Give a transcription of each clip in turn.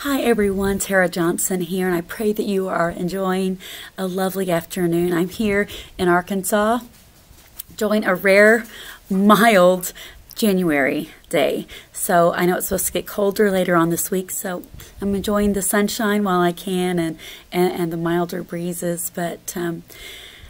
Hi everyone, Tara Johnson here, and I pray that you are enjoying a lovely afternoon. I'm here in Arkansas, enjoying a rare, mild January day. So I know it's supposed to get colder later on this week, so I'm enjoying the sunshine while I can and the milder breezes. But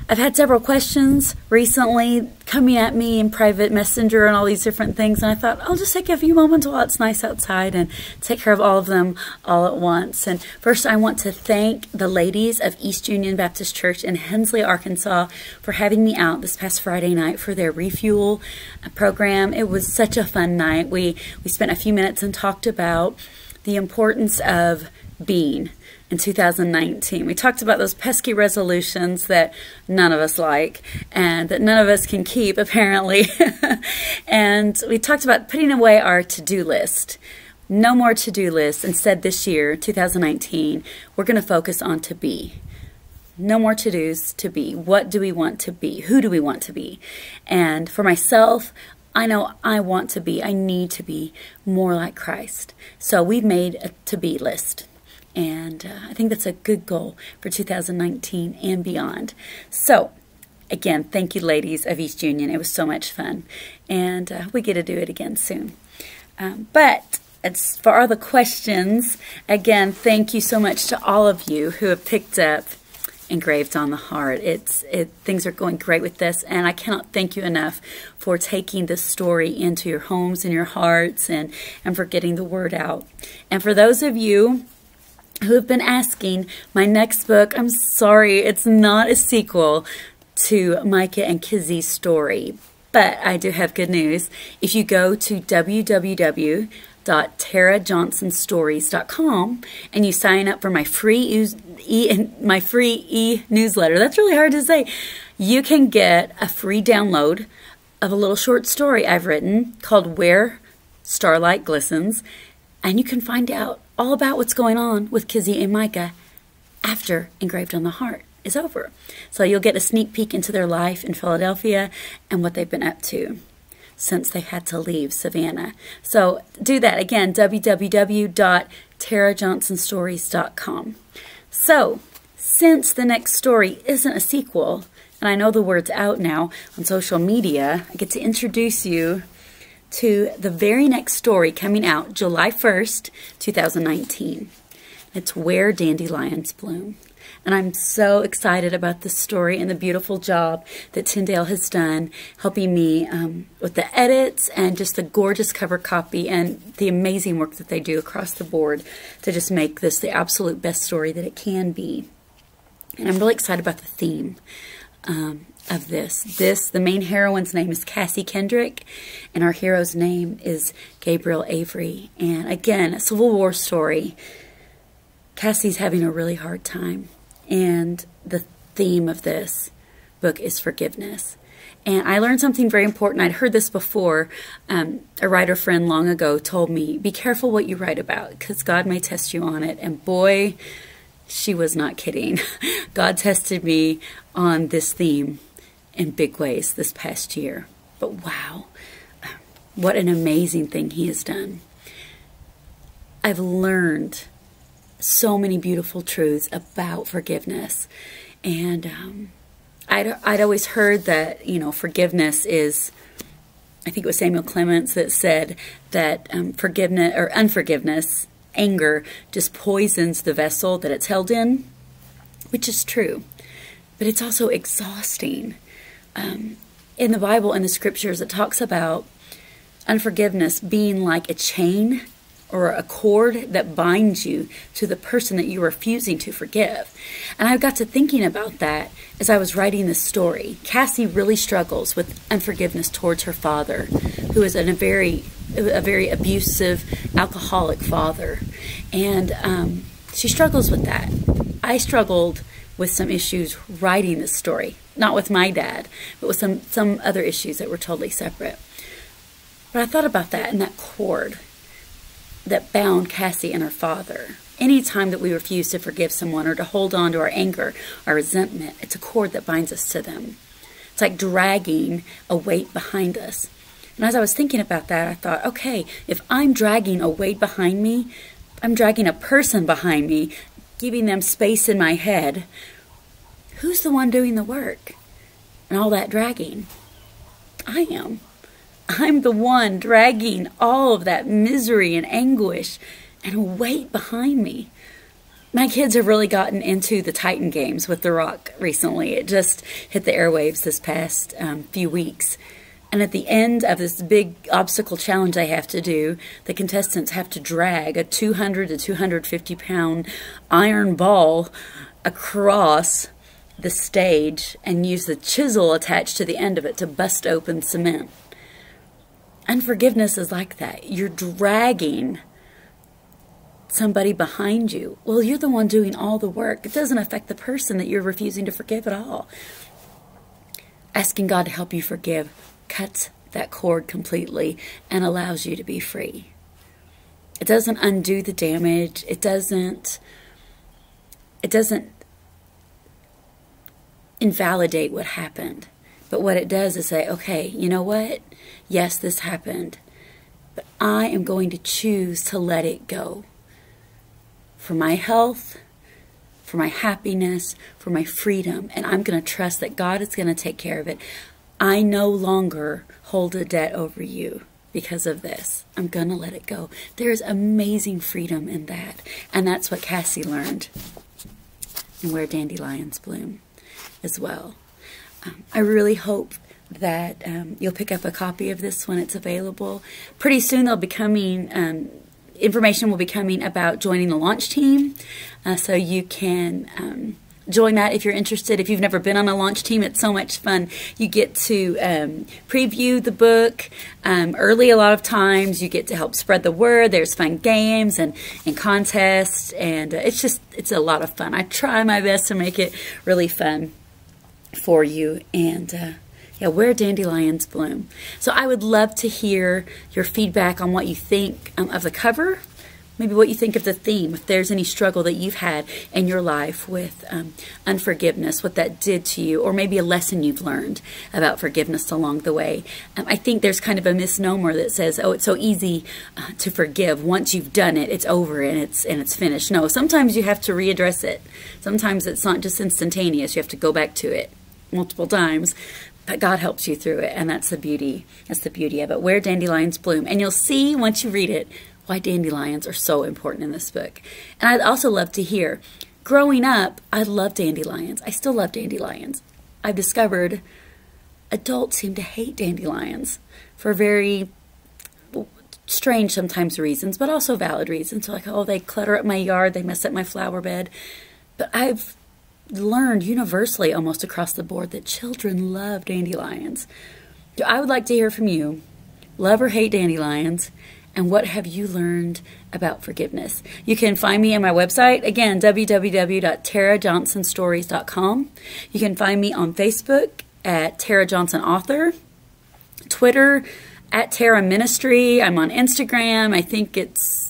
I've had several questions recently coming at me in private messenger and all these different things, and I thought I'll just take a few moments while it's nice outside and take care of all of them all at once. And first, I want to thank the ladies of East Union Baptist Church in Hensley, Arkansas for having me out this past Friday night for their refuel program. It was such a fun night. We spent a few minutes and talked about the importance of being in 2019. We talked about those pesky resolutions that none of us like and that none of us can keep, apparently. And we talked about putting away our to-do list. No more to-do lists. Instead, this year, 2019, we're going to focus on to be. No more to-dos, to be. What do we want to be? Who do we want to be? And for myself, I know I want to be, I need to be more like Christ. So we've made a to-be list. And I think that's a good goal for 2019 and beyond. So, again, thank you, ladies of East Union. It was so much fun. And we get to do it again soon. But as for all the questions, again, thank you so much to all of you who have picked up Engraved on the Heart. Things are going great with this, and I cannot thank you enough for taking this story into your homes and your hearts and for getting the word out. And for those of you who have been asking, my next book, I'm sorry, it's not a sequel to Micah and Kizzy's story, but I do have good news. If you go to www.tarajohnsonstories.com and you sign up for my free e-newsletter, that's really hard to say, you can get a free download of a little short story I've written called Where Starlight Glistens, and you can find out all about what's going on with Kizzy and Micah after Engraved on the Heart is over. So you'll get a sneak peek into their life in Philadelphia and what they've been up to since they had to leave Savannah. So do that. Again, www.tarajohnsonstories.com. So since the next story isn't a sequel, and I know the word's out now on social media, I get to introduce you to the very next story coming out July 1st, 2019. It's Where Dandelions Bloom. And I'm so excited about this story and the beautiful job that Tyndale has done helping me with the edits and just the gorgeous cover copy and the amazing work that they do across the board to just make this the absolute best story that it can be. And I'm really excited about the theme of this. The main heroine's name is Cassie Kendrick, and our hero's name is Gabriel Avery. And again, a Civil War story. Cassie's having a really hard time, and the theme of this book is forgiveness. And I learned something very important. I'd heard this before. A writer friend long ago told me, be careful what you write about, because God may test you on it. And boy, she was not kidding. God tested me on this theme in big ways this past year. But wow, what an amazing thing he has done. I've learned so many beautiful truths about forgiveness. And I'd always heard that, you know, forgiveness is, I think it was Samuel Clemens that said that forgiveness or unforgiveness, anger, just poisons the vessel that it's held in, which is true. But it's also exhausting. In the Bible, in the scriptures, it talks about unforgiveness being like a chain or a cord that binds you to the person that you're refusing to forgive. And I got to thinking about that as I was writing this story. Cassie really struggles with unforgiveness towards her father, who is a very abusive, alcoholic father. And she struggles with that. I struggled with some issues writing this story. Not with my dad, but with some other issues that were totally separate. But I thought about that and that cord that bound Cassie and her father. Any time that we refuse to forgive someone or to hold on to our anger, our resentment, it's a cord that binds us to them. It's like dragging a weight behind us. And as I was thinking about that, I thought, okay, if I'm dragging a weight behind me, I'm dragging a person behind me, giving them space in my head. Who's the one doing the work and all that dragging? I am. I'm the one dragging all of that misery and anguish and weight behind me. My kids have really gotten into the Titan games with The Rock recently. It just hit the airwaves this past few weeks. And at the end of this big obstacle challenge they have to do, the contestants have to drag a 200 to 250 pound iron ball across the stage and use the chisel attached to the end of it to bust open cement. Unforgiveness is like that. You're dragging somebody behind you. Well, you're the one doing all the work. It doesn't affect the person that you're refusing to forgive at all. Asking God to help you forgive cuts that cord completely and allows you to be free. It doesn't undo the damage. It doesn't invalidate what happened. But what it does is say, okay, you know what? Yes, this happened, but I am going to choose to let it go. For my health, for my happiness, for my freedom, and I'm going to trust that God is going to take care of it. I no longer hold a debt over you because of this. I'm going to let it go. There's amazing freedom in that, and that's what Cassie learned and Where Dandelions Bloom as well. I really hope that you'll pick up a copy of this when it's available. Pretty soon they'll be coming, information will be coming about joining the launch team, so you can join that if you're interested. If you've never been on a launch team, it's so much fun. You get to preview the book early a lot of times. You get to help spread the word. There's fun games and contests, and it's a lot of fun. I try my best to make it really fun for you, and yeah, Where Dandelions Bloom. So I would love to hear your feedback on what you think of the cover, maybe what you think of the theme, if there's any struggle that you've had in your life with unforgiveness, what that did to you, or maybe a lesson you've learned about forgiveness along the way. I think there's kind of a misnomer that says, oh, it's so easy to forgive. Once you've done it, it's over and it's finished. No, sometimes you have to readdress it. Sometimes it's not just instantaneous. You have to go back to it multiple times. But God helps you through it, and that's the beauty. That's the beauty of it. Where Dandelions Bloom. And you'll see once you read it why dandelions are so important in this book. And I'd also love to hear, growing up, I loved dandelions. I still love dandelions. I've discovered adults seem to hate dandelions for very strange sometimes reasons, but also valid reasons. So like, oh, they clutter up my yard, they mess up my flower bed. But I've learned universally almost across the board that children love dandelions. So I would like to hear from you. Love or hate dandelions? And what have you learned about forgiveness? You can find me on my website, again, www.tarajohnsonstories.com. You can find me on Facebook at Tara Johnson Author, Twitter at Tara Ministry. I'm on Instagram. I think it's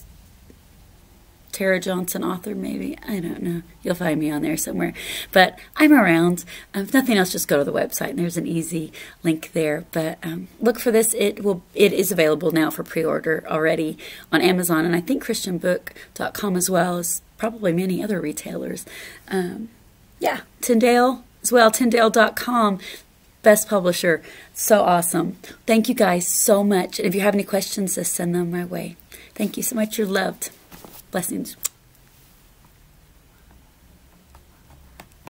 Tara Johnson Author, maybe. I don't know. You'll find me on there somewhere. But I'm around. If nothing else, just go to the website, and there's an easy link there. But look for this. It is available now for pre-order already on Amazon, and I think ChristianBook.com as well, as probably many other retailers. Yeah, Tyndale as well, Tyndale.com. Best publisher. So awesome. Thank you guys so much. And if you have any questions, just send them my way. Thank you so much. You're loved. Blessings.